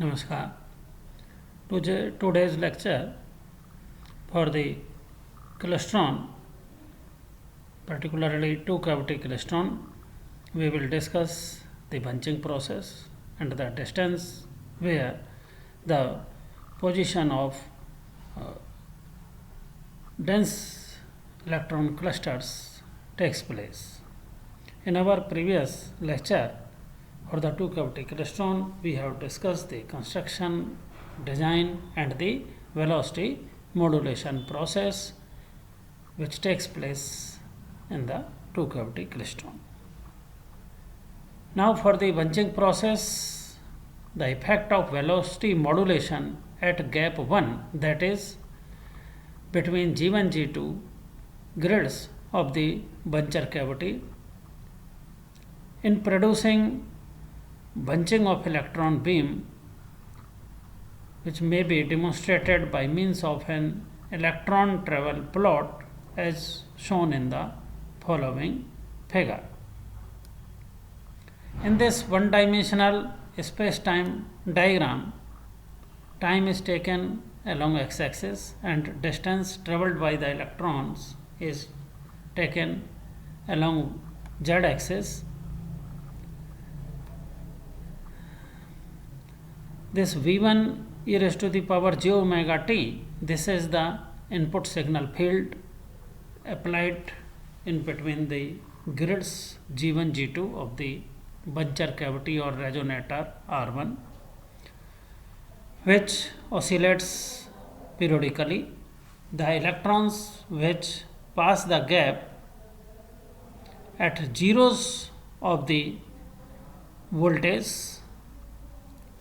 Namaskar. Today's lecture for the klystron, particularly two cavity klystron, we will discuss the bunching process and the distance where the position of uh, dense electron clusters takes place. In our previous lecture, for the two cavity klystron, we have discussed the construction, design, and the velocity modulation process which takes place in the two cavity klystron. Now, for the bunching process, the effect of velocity modulation at gap 1, that is between G1 G2 grids of the buncher cavity, in producing bunching of electron beam, which may be demonstrated by means of an electron travel plot as shown in the following figure. In this one-dimensional space-time diagram, time is taken along x-axis and distance travelled by the electrons is taken along z-axis. This V1 e raised to the power j omega t, this is the input signal field applied in between the grids G1 G2 of the buncher cavity or resonator R1, which oscillates periodically. The electrons which pass the gap at zeros of the voltage,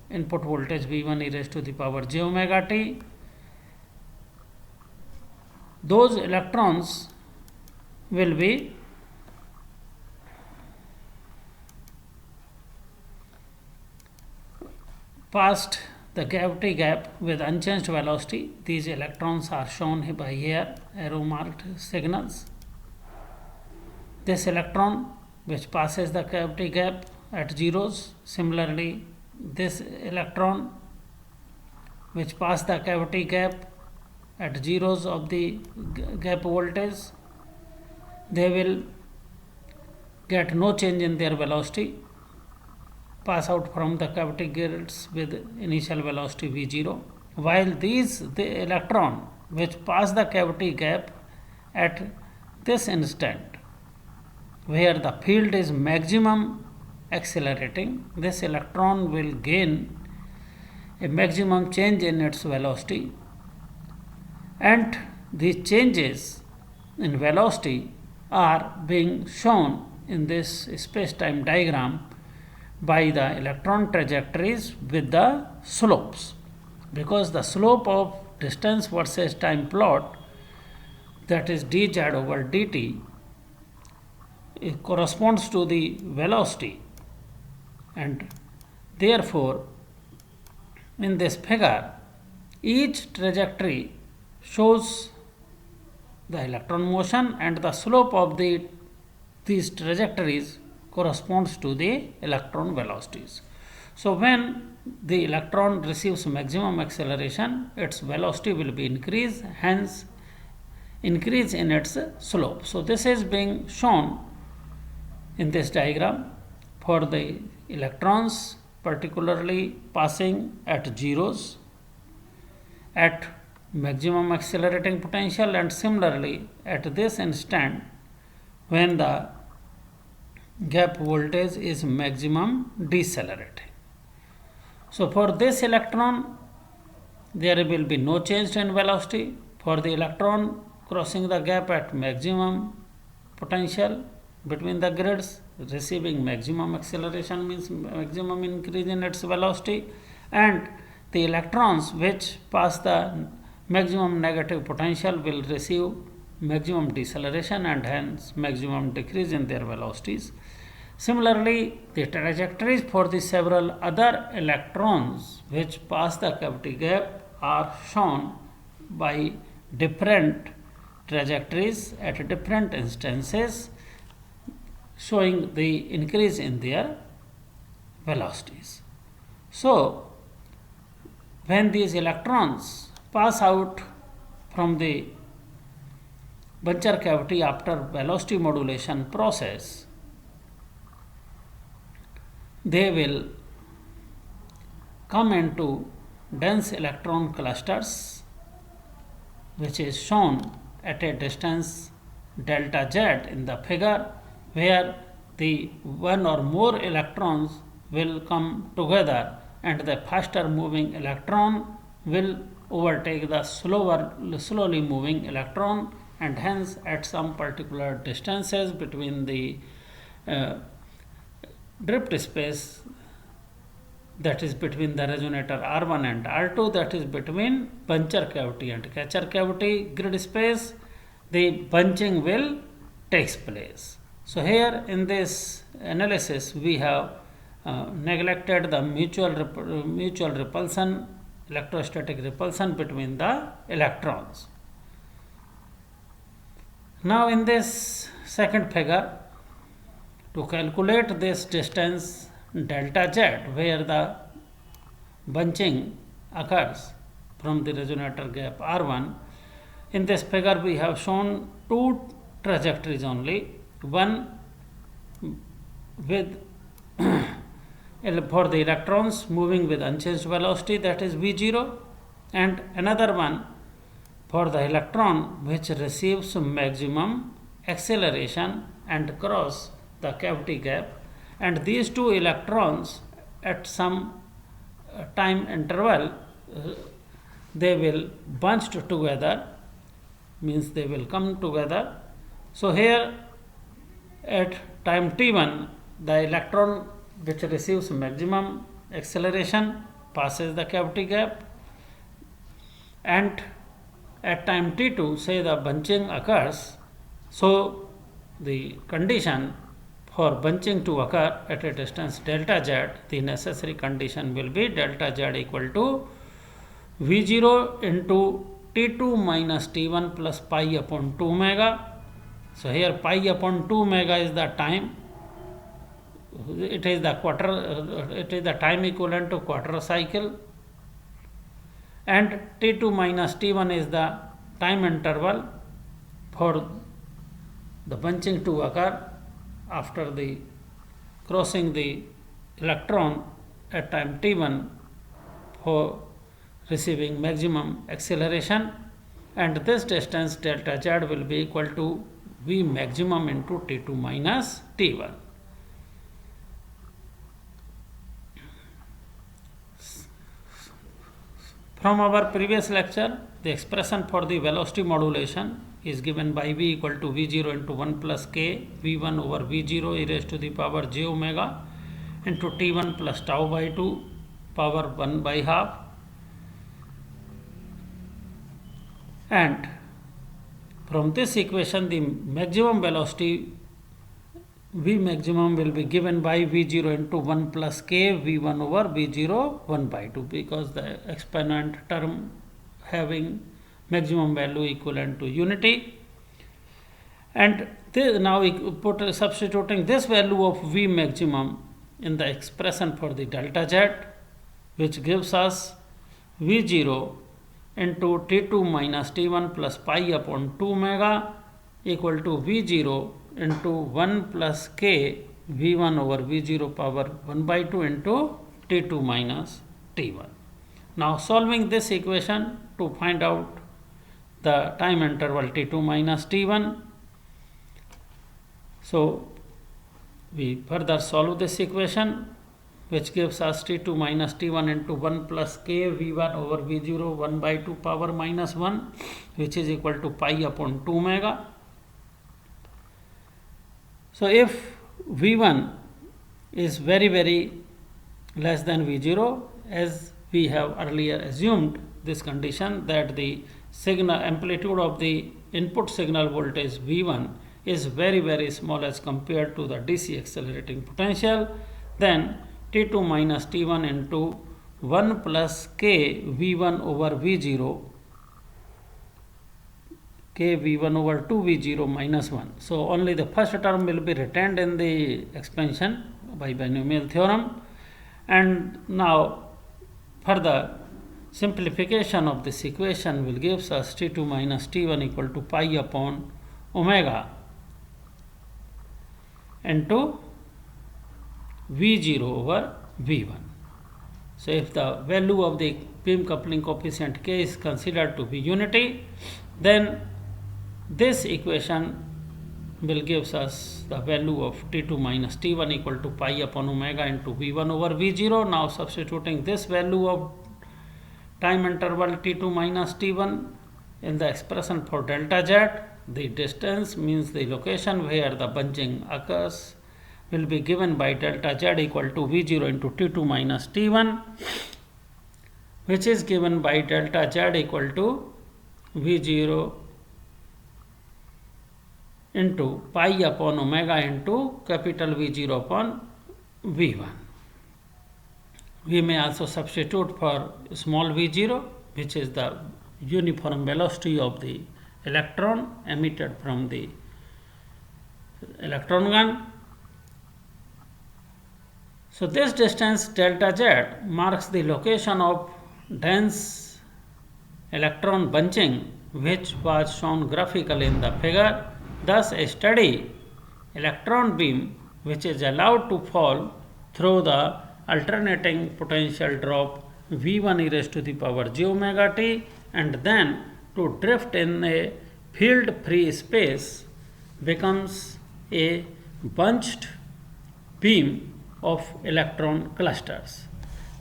input voltage V1 e raised to the power j omega t, those electrons will be passed the cavity gap with unchanged velocity. These electrons are shown by here arrow marked signals. This electron which passes the cavity gap at zeros, similarly this electron which pass the cavity gap at zeros of the gap voltage, they will get no change in their velocity, pass out from the cavity grids with initial velocity v0, while the electron which pass the cavity gap at this instant where the field is maximum accelerating, this electron will gain a maximum change in its velocity, and these changes in velocity are being shown in this space-time diagram by the electron trajectories with the slopes, because the slope of distance versus time plot, that is dz over dt, it corresponds to the velocity, and therefore in this figure each trajectory shows the electron motion and the slope of these trajectories corresponds to the electron velocities. So when the electron receives maximum acceleration, its velocity will be increased, hence increase in its slope. So this is being shown in this diagram for the electrons particularly passing at zeros at maximum accelerating potential, and similarly at this instant when the gap voltage is maximum decelerating. So for this electron there will be no change in velocity. For the electron crossing the gap at maximum potential between the grids, receiving maximum acceleration means maximum increase in its velocity, and the electrons which pass the maximum negative potential will receive maximum deceleration and hence maximum decrease in their velocities. Similarly, the trajectories for the several other electrons which pass the cavity gap are shown by different trajectories at different instances, showing the increase in their velocities. So when these electrons pass out from the Buncher cavity after velocity modulation process, they will come into dense electron clusters, which is shown at a distance delta z in the figure, where the one or more electrons will come together and the faster moving electron will overtake the slowly moving electron, and hence at some particular distances between the drift space, that is between the resonator R1 and R2, that is between Buncher cavity and catcher cavity grid space, the bunching will takes place. So here in this analysis we have neglected the mutual repulsion, electrostatic repulsion between the electrons. Now in this second figure, to calculate this distance delta z, where the bunching occurs from the resonator gap R1, in this figure we have shown two trajectories only, one with for the electrons moving with unchanged velocity, that is V0, and another one for the electron which receives maximum acceleration and cross the cavity gap, and these two electrons at some time interval they will bunch together, means they will come together. So here at time t1 the electron which receives maximum acceleration passes the cavity gap, and at time t2 say the bunching occurs. So the condition for bunching to occur at a distance delta z, the necessary condition will be delta z equal to V0 into T2 minus T1 plus pi upon 2 omega. So here pi upon 2 omega is the time, it is the time equivalent to quarter cycle, and T2 minus T1 is the time interval for the bunching to occur after the crossing the electron at time t1 for receiving maximum acceleration, and this distance delta z will be equal to V maximum into T2 minus T1. From our previous lecture, the expression for the velocity modulation is given by V equal to V0 into 1 plus K V1 over V0 e raised to the power j omega into T1 plus tau by 2 power 1 by half, and from this equation the maximum velocity V maximum will be given by V0 into 1 plus K V1 over V0 1 by 2, because the exponent term having maximum value equivalent to unity, and now we put substituting this value of V maximum in the expression for the delta z, which gives us V0 into T2 minus T1 plus pi upon 2 omega equal to V0 into 1 plus K V1 over V0 power 1 by 2 into T2 minus T1. Now solving this equation to find out the time interval T2 minus T1. So we further solve this equation, which gives us T2 minus T1 into 1 plus K V1 over V0 1 by 2 power minus 1, which is equal to pi upon 2 omega. So if V1 is very less than V0, as we have earlier assumed this condition that the signal amplitude of the input signal voltage V1 is very small as compared to the DC accelerating potential, then T2 minus T1 into 1 plus K V1 over V0, K V1 over 2 V0 minus 1. So only the first term will be retained in the expansion by binomial theorem, and now further Simplification of this equation will give us T2 minus T1 equal to pi upon omega into V0 over V1. So if the value of the beam coupling coefficient K is considered to be unity, then this equation will give us the value of T2 minus T1 equal to pi upon omega into V1 over V0. Now substituting this value of time interval T2 minus T1 in the expression for delta Z, the distance means the location where the bunching occurs will be given by delta Z equal to V0 into T2 minus T1, which is given by delta Z equal to V0 into pi upon omega into capital V0 upon V1. We may also substitute for small v0, which is the uniform velocity of the electron emitted from the electron gun. So this distance delta Z marks the location of dense electron bunching, which was shown graphically in the figure. Thus, a steady electron beam which is allowed to fall through the alternating potential drop V1 e raised to the power j omega t and then to drift in a field free space becomes a bunched beam of electron clusters.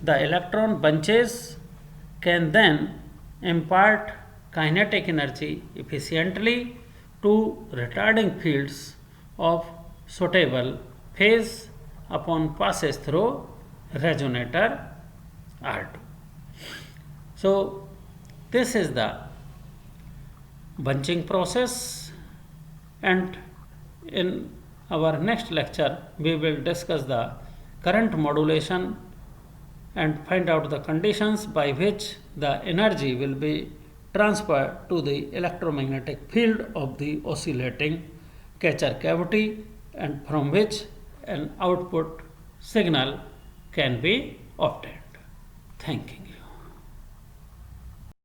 The electron bunches can then impart kinetic energy efficiently to retarding fields of suitable phase upon passes through resonator R2. So this is the bunching process, and in our next lecture we will discuss the current modulation and find out the conditions by which the energy will be transferred to the electromagnetic field of the oscillating catcher cavity, and from which an output signal can be obtained. Thank you.